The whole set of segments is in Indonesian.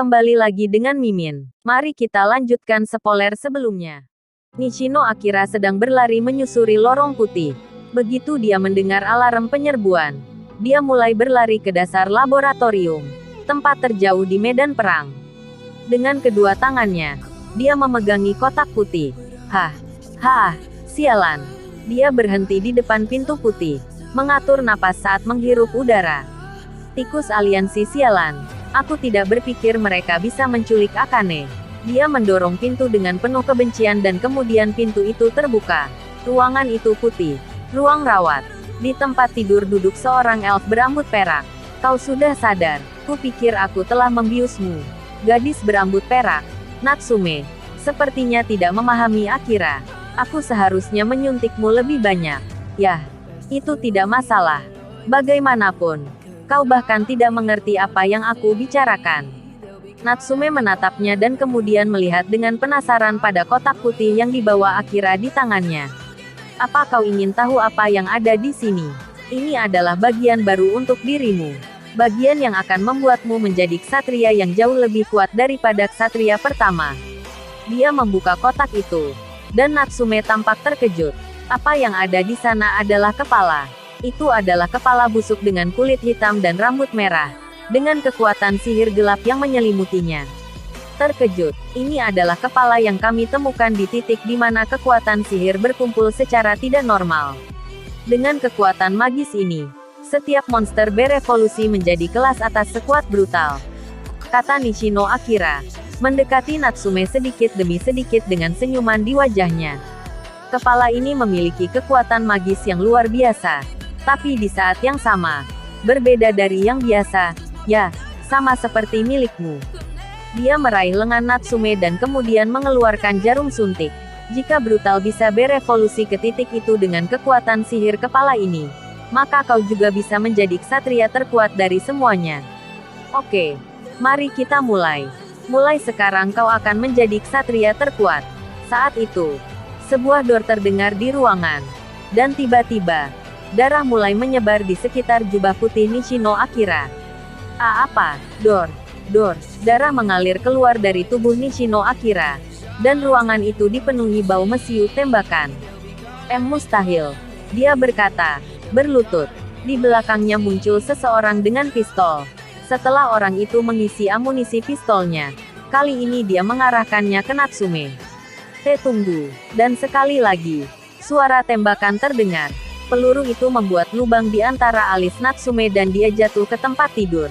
kembali lagi dengan Mimin. Mari kita lanjutkan spoiler sebelumnya. Nishino Akira sedang berlari menyusuri lorong putih. Begitu dia mendengar alarm penyerbuan, dia mulai berlari ke dasar laboratorium, tempat terjauh di medan perang. Dengan kedua tangannya, dia memegangi kotak putih. Sialan. Dia berhenti di depan pintu putih, mengatur napas saat menghirup udara. Tikus aliansi sialan. Aku tidak berpikir mereka bisa menculik Akane. Dia mendorong pintu dengan penuh kebencian dan kemudian pintu itu terbuka. Ruangan itu putih. Ruang rawat. Di tempat tidur duduk seorang elf berambut perak. Kau sudah sadar. Kupikir aku telah membiusmu. Gadis berambut perak. Natsume. Sepertinya tidak memahami Akira. Aku seharusnya menyuntikmu lebih banyak. Yah. Itu tidak masalah. Bagaimanapun, kau bahkan tidak mengerti apa yang aku bicarakan. Natsume menatapnya dan kemudian melihat dengan penasaran pada kotak putih yang dibawa Akira di tangannya. Apa kau ingin tahu apa yang ada di sini? Ini adalah bagian baru untuk dirimu. Bagian yang akan membuatmu menjadi ksatria yang jauh lebih kuat daripada ksatria pertama. Dia membuka kotak itu, dan Natsume tampak terkejut. Apa yang ada di sana adalah kepala. Itu adalah kepala busuk dengan kulit hitam dan rambut merah, dengan kekuatan sihir gelap yang menyelimutinya. Terkejut, ini adalah kepala yang kami temukan di titik di mana kekuatan sihir berkumpul secara tidak normal. Dengan kekuatan magis ini, setiap monster berevolusi menjadi kelas atas sekuat brutal. Kata Nishino Akira, mendekati Natsume sedikit demi sedikit dengan senyuman di wajahnya. Kepala ini memiliki kekuatan magis yang luar biasa. Tapi di saat yang sama, berbeda dari yang biasa, ya, sama seperti milikmu. Dia meraih lengan Natsume dan kemudian mengeluarkan jarum suntik. Jika brutal bisa berevolusi ke titik itu dengan kekuatan sihir kepala ini, maka kau juga bisa menjadi ksatria terkuat dari semuanya. Oke, mari kita mulai. Mulai sekarang kau akan menjadi ksatria terkuat. Saat itu, sebuah dor terdengar di ruangan. Dan tiba-tiba, darah mulai menyebar di sekitar jubah putih Nishino Akira. Apa? Dor. Darah mengalir keluar dari tubuh Nishino Akira. Dan ruangan itu dipenuhi bau mesiu tembakan. Mustahil. Dia berkata, berlutut. Di belakangnya muncul seseorang dengan pistol. Setelah orang itu mengisi amunisi pistolnya, kali ini dia mengarahkannya ke Natsume. Tunggu. Dan sekali lagi, suara tembakan terdengar. Peluru itu membuat lubang di antara alis Natsume dan dia jatuh ke tempat tidur.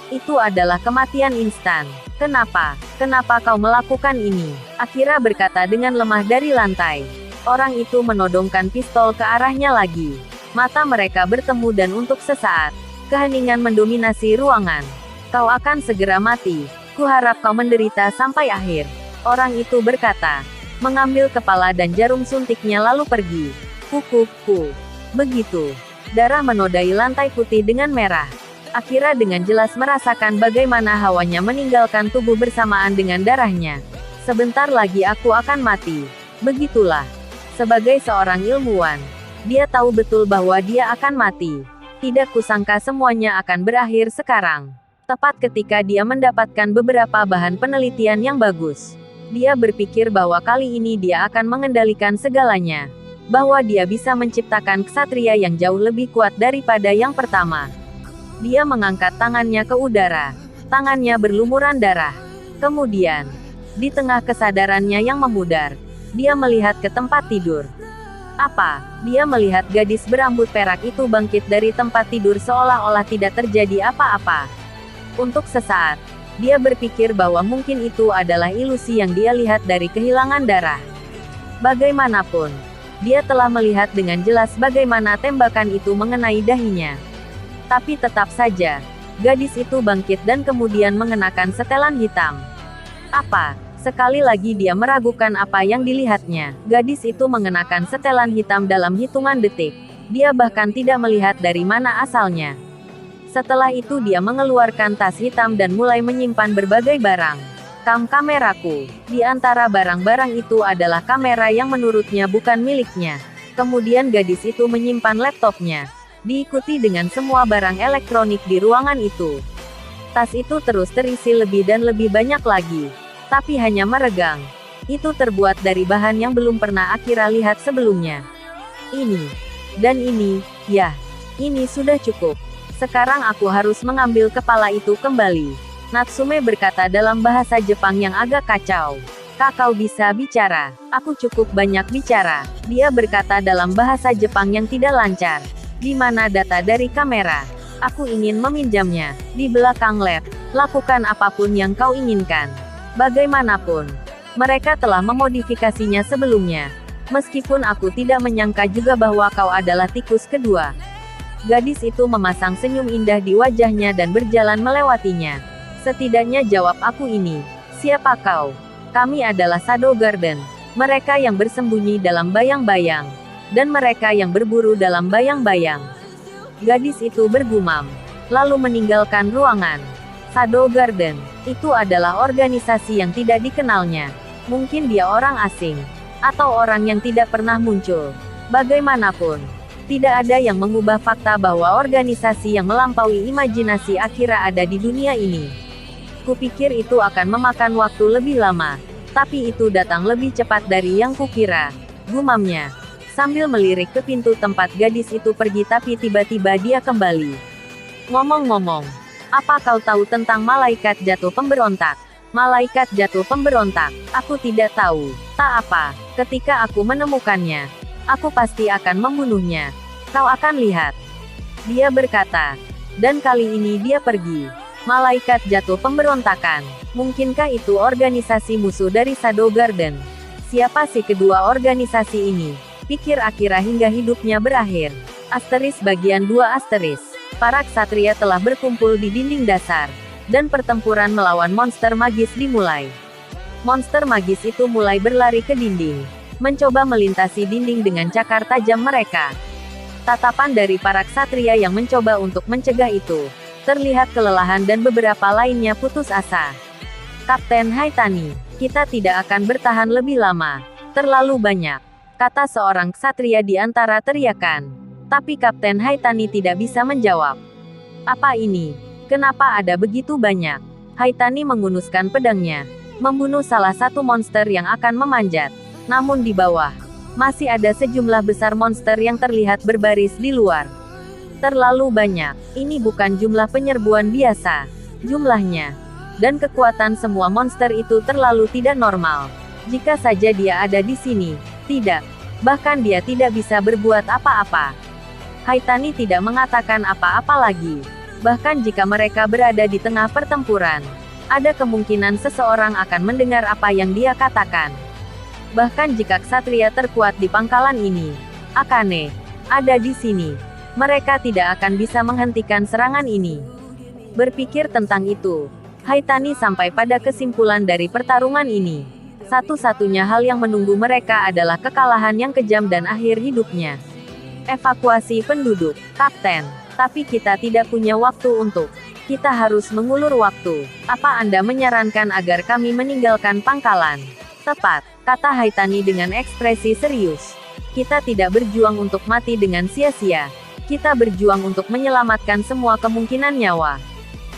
Itu adalah kematian instan. Kenapa? Kenapa kau melakukan ini? Akira berkata dengan lemah dari lantai. Orang itu menodongkan pistol ke arahnya lagi. Mata mereka bertemu dan untuk sesaat, keheningan mendominasi ruangan. Kau akan segera mati. Kuharap kau menderita sampai akhir. Orang itu berkata, mengambil kepala dan jarum suntiknya lalu pergi. Begitu. Darah menodai lantai putih dengan merah. Akira dengan jelas merasakan bagaimana hawanya meninggalkan tubuh bersamaan dengan darahnya. Sebentar lagi aku akan mati. Begitulah. Sebagai seorang ilmuwan, dia tahu betul bahwa dia akan mati. Tidak kusangka semuanya akan berakhir sekarang. Tepat ketika dia mendapatkan beberapa bahan penelitian yang bagus. Dia berpikir bahwa kali ini dia akan mengendalikan segalanya. Bahwa dia bisa menciptakan ksatria yang jauh lebih kuat daripada yang pertama. Dia mengangkat tangannya ke udara. Tangannya berlumuran darah. Kemudian, di tengah kesadarannya yang memudar, dia melihat ke tempat tidur. Dia melihat gadis berambut perak itu bangkit dari tempat tidur seolah-olah tidak terjadi apa-apa. Untuk sesaat, dia berpikir bahwa mungkin itu adalah ilusi yang dia lihat dari kehilangan darah. Bagaimanapun, dia telah melihat dengan jelas bagaimana tembakan itu mengenai dahinya. Tapi tetap saja, gadis itu bangkit dan kemudian mengenakan setelan hitam. Sekali lagi dia meragukan apa yang dilihatnya. Gadis itu mengenakan setelan hitam dalam hitungan detik. Dia bahkan tidak melihat dari mana asalnya. Setelah itu dia mengeluarkan tas hitam dan mulai menyimpan berbagai barang. Kameraku. Di antara barang-barang itu adalah kamera yang menurutnya bukan miliknya. Kemudian gadis itu menyimpan laptopnya. Diikuti dengan semua barang elektronik di ruangan itu. Tas itu terus terisi lebih dan lebih banyak lagi. Tapi hanya meregang. Itu terbuat dari bahan yang belum pernah Akira lihat sebelumnya. Ini. Dan ini, ya. Ini sudah cukup. Sekarang aku harus mengambil kepala itu kembali. Natsume berkata dalam bahasa Jepang yang agak kacau. Kakao bisa bicara. Aku cukup banyak bicara. Dia berkata dalam bahasa Jepang yang tidak lancar. Di mana data dari kamera? Aku ingin meminjamnya. Di belakang lab. Lakukan apapun yang kau inginkan. Bagaimanapun. Mereka telah memodifikasinya sebelumnya. Meskipun aku tidak menyangka juga bahwa kau adalah tikus kedua. Gadis itu memasang senyum indah di wajahnya dan berjalan melewatinya. Setidaknya jawab aku ini. Siapa kau? Kami adalah Shadow Garden. Mereka yang bersembunyi dalam bayang-bayang. Dan mereka yang berburu dalam bayang-bayang. Gadis itu bergumam. Lalu meninggalkan ruangan. Shadow Garden. Itu adalah organisasi yang tidak dikenalnya. Mungkin dia orang asing. Atau orang yang tidak pernah muncul. Bagaimanapun. Tidak ada yang mengubah fakta bahwa organisasi yang melampaui imajinasi Akira ada di dunia ini. Kupikir itu akan memakan waktu lebih lama. Tapi itu datang lebih cepat dari yang kukira. Gumamnya. Sambil melirik ke pintu tempat gadis itu pergi tapi tiba-tiba dia kembali. Ngomong-ngomong. Apa kau tahu tentang malaikat jatuh pemberontak? Malaikat jatuh pemberontak. Aku tidak tahu. Tak apa. Ketika aku menemukannya. Aku pasti akan membunuhnya. Kau akan lihat. Dia berkata. Dan kali ini dia pergi. Malaikat jatuh pemberontakan. Mungkinkah itu organisasi musuh dari Shadow Garden? Siapa sih kedua organisasi ini? Pikir Akira hingga hidupnya berakhir. Asteris bagian 2 asteris. Para ksatria telah berkumpul di dinding dasar. Dan pertempuran melawan monster magis dimulai. Monster magis itu mulai berlari ke dinding. Mencoba melintasi dinding dengan cakar tajam mereka. Tatapan dari para ksatria yang mencoba untuk mencegah itu. Terlihat kelelahan dan beberapa lainnya putus asa. Kapten Haitani, kita tidak akan bertahan lebih lama. Terlalu banyak. Kata seorang ksatria di antara teriakan. Tapi Kapten Haitani tidak bisa menjawab. Apa ini? Kenapa ada begitu banyak? Haitani mengunuskan pedangnya. Membunuh salah satu monster yang akan memanjat. Namun di bawah. Masih ada sejumlah besar monster yang terlihat berbaris di luar. Terlalu banyak. Ini bukan jumlah penyerbuan biasa. Jumlahnya. Dan kekuatan semua monster itu terlalu tidak normal. Jika saja dia ada di sini. Tidak. Bahkan dia tidak bisa berbuat apa-apa. Haitani tidak mengatakan apa-apa lagi. Bahkan jika mereka berada di tengah pertempuran. Ada kemungkinan seseorang akan mendengar apa yang dia katakan. Bahkan jika ksatria terkuat di pangkalan ini. Akane. Ada di sini. Mereka tidak akan bisa menghentikan serangan ini. Berpikir tentang itu. Haitani sampai pada kesimpulan dari pertarungan ini. Satu-satunya hal yang menunggu mereka adalah kekalahan yang kejam dan akhir hidupnya. Evakuasi penduduk, Kapten. Tapi kita tidak punya waktu untuk. Kita harus mengulur waktu. Apa Anda menyarankan agar kami meninggalkan pangkalan? Tepat, kata Haitani dengan ekspresi serius. Kita tidak berjuang untuk mati dengan sia-sia. Kita berjuang untuk menyelamatkan semua kemungkinan nyawa.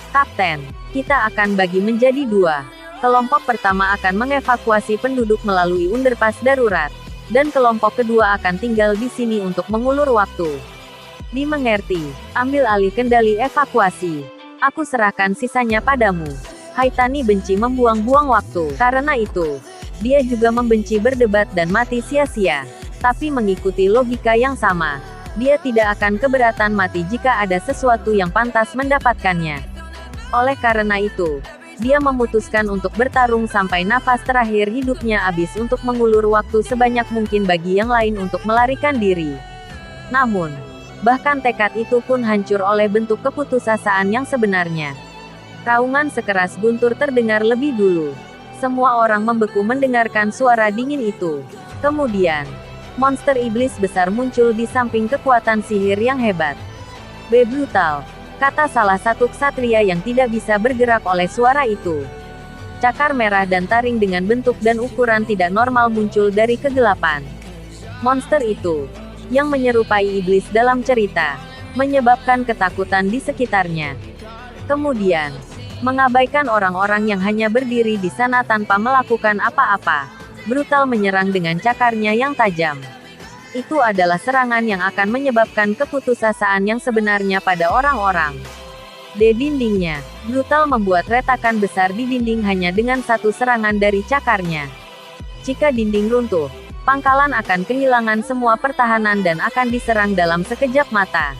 Kapten, kita akan bagi menjadi 2. Kelompok pertama akan mengevakuasi penduduk melalui underpass darurat. Dan kelompok kedua akan tinggal di sini untuk mengulur waktu. Dimengerti. Ambil alih kendali evakuasi. Aku serahkan sisanya padamu. Haitani benci membuang-buang waktu. Karena itu, dia juga membenci berdebat dan mati sia-sia. Tapi mengikuti logika yang sama. Dia tidak akan keberatan mati jika ada sesuatu yang pantas mendapatkannya. Oleh karena itu, dia memutuskan untuk bertarung sampai nafas terakhir hidupnya habis untuk mengulur waktu sebanyak mungkin bagi yang lain untuk melarikan diri. Namun, bahkan tekad itu pun hancur oleh bentuk keputusasaan yang sebenarnya. Raungan sekeras guntur terdengar lebih dulu. Semua orang membeku mendengarkan suara dingin itu. Kemudian, monster iblis besar muncul di samping kekuatan sihir yang hebat. Brutal. Kata salah satu ksatria yang tidak bisa bergerak oleh suara itu. Cakar merah dan taring dengan bentuk dan ukuran tidak normal muncul dari kegelapan. Monster itu, yang menyerupai iblis dalam cerita, menyebabkan ketakutan di sekitarnya. Kemudian, Mengabaikan orang-orang yang hanya berdiri di sana tanpa melakukan apa-apa. Brutal menyerang dengan cakarnya yang tajam. Itu adalah serangan yang akan menyebabkan keputusasaan yang sebenarnya pada orang-orang. Di dindingnya, Brutal membuat retakan besar di dinding hanya dengan satu serangan dari cakarnya. Jika dinding runtuh, pangkalan akan kehilangan semua pertahanan dan akan diserang dalam sekejap mata.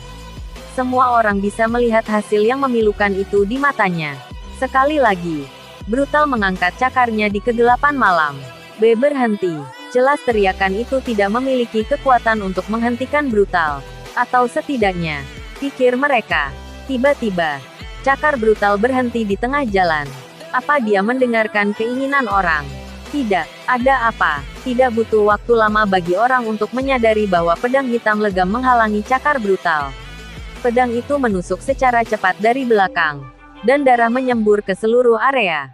Semua orang bisa melihat hasil yang memilukan itu di matanya. Sekali lagi, Brutal mengangkat cakarnya di kegelapan malam. Berhenti. Jelas teriakan itu tidak memiliki kekuatan untuk menghentikan Brutal. Atau setidaknya, pikir mereka. Tiba-tiba, cakar Brutal berhenti di tengah jalan. Apa dia mendengarkan keinginan orang? Tidak, ada apa? Tidak butuh waktu lama bagi orang untuk menyadari bahwa pedang hitam legam menghalangi cakar Brutal. Pedang itu menusuk secara cepat dari belakang, dan darah menyembur ke seluruh area.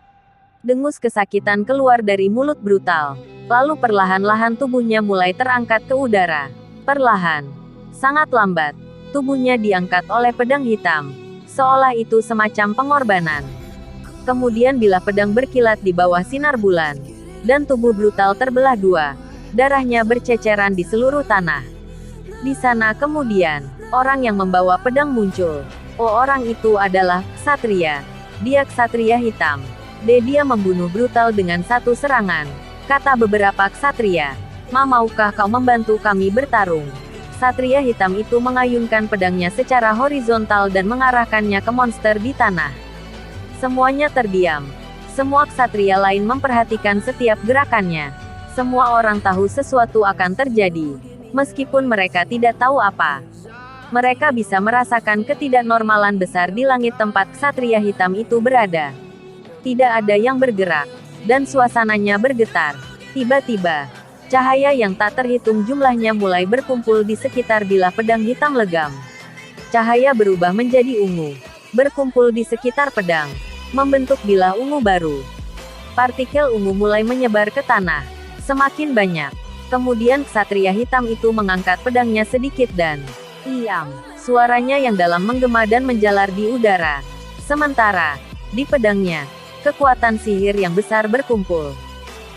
Dengus kesakitan keluar dari mulut Brutal. Lalu perlahan-lahan tubuhnya mulai terangkat ke udara. Perlahan, sangat lambat, tubuhnya diangkat oleh pedang hitam. Seolah itu semacam pengorbanan. Kemudian bila pedang berkilat di bawah sinar bulan, dan tubuh Brutal terbelah dua, darahnya berceceran di seluruh tanah. Di sana kemudian, orang yang membawa pedang muncul. Oh, orang itu adalah Ksatria. Dia Ksatria hitam. Dia membunuh Brutal dengan satu serangan, kata beberapa ksatria. Maukah kau membantu kami bertarung? Ksatria hitam itu mengayunkan pedangnya secara horizontal dan mengarahkannya ke monster di tanah. Semuanya terdiam. Semua ksatria lain memperhatikan setiap gerakannya. Semua orang tahu sesuatu akan terjadi, meskipun mereka tidak tahu apa. Mereka bisa merasakan ketidaknormalan besar di langit tempat ksatria hitam itu berada. Tidak ada yang bergerak, dan suasananya bergetar. Tiba-tiba, cahaya yang tak terhitung jumlahnya mulai berkumpul di sekitar bilah pedang hitam legam. Cahaya berubah menjadi ungu, berkumpul di sekitar pedang, membentuk bilah ungu baru. Partikel ungu mulai menyebar ke tanah, semakin banyak. Kemudian ksatria hitam itu mengangkat pedangnya sedikit dan "Iam!" Suaranya yang dalam menggema dan menjalar di udara. Sementara, di pedangnya, kekuatan sihir yang besar berkumpul.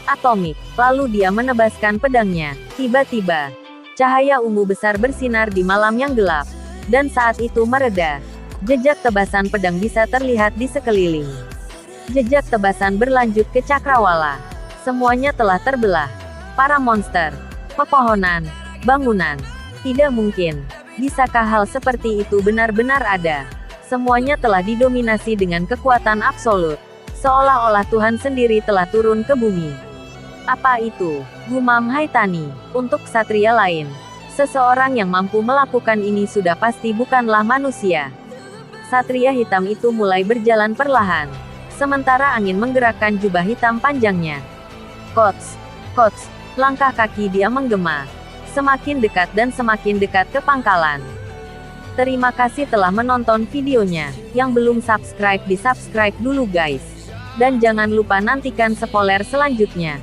Atomik. Lalu dia menebaskan pedangnya. Tiba-tiba, cahaya ungu besar bersinar di malam yang gelap. Dan saat itu mereda. Jejak tebasan pedang bisa terlihat di sekeliling. Jejak tebasan berlanjut ke cakrawala. Semuanya telah terbelah. Para monster, pepohonan, bangunan. Tidak mungkin. Bisakah hal seperti itu benar-benar ada? Semuanya telah didominasi dengan kekuatan absolut. Seolah-olah Tuhan sendiri telah turun ke bumi. Apa itu? Gumam Haitani. Untuk ksatria lain, seseorang yang mampu melakukan ini sudah pasti bukanlah manusia. Ksatria hitam itu mulai berjalan perlahan, sementara angin menggerakkan jubah hitam panjangnya. Kots, kots, langkah kaki dia menggema. Semakin dekat dan semakin dekat ke pangkalan. Terima kasih telah menonton videonya. Yang belum subscribe di subscribe dulu guys. Dan jangan lupa nantikan spoiler selanjutnya.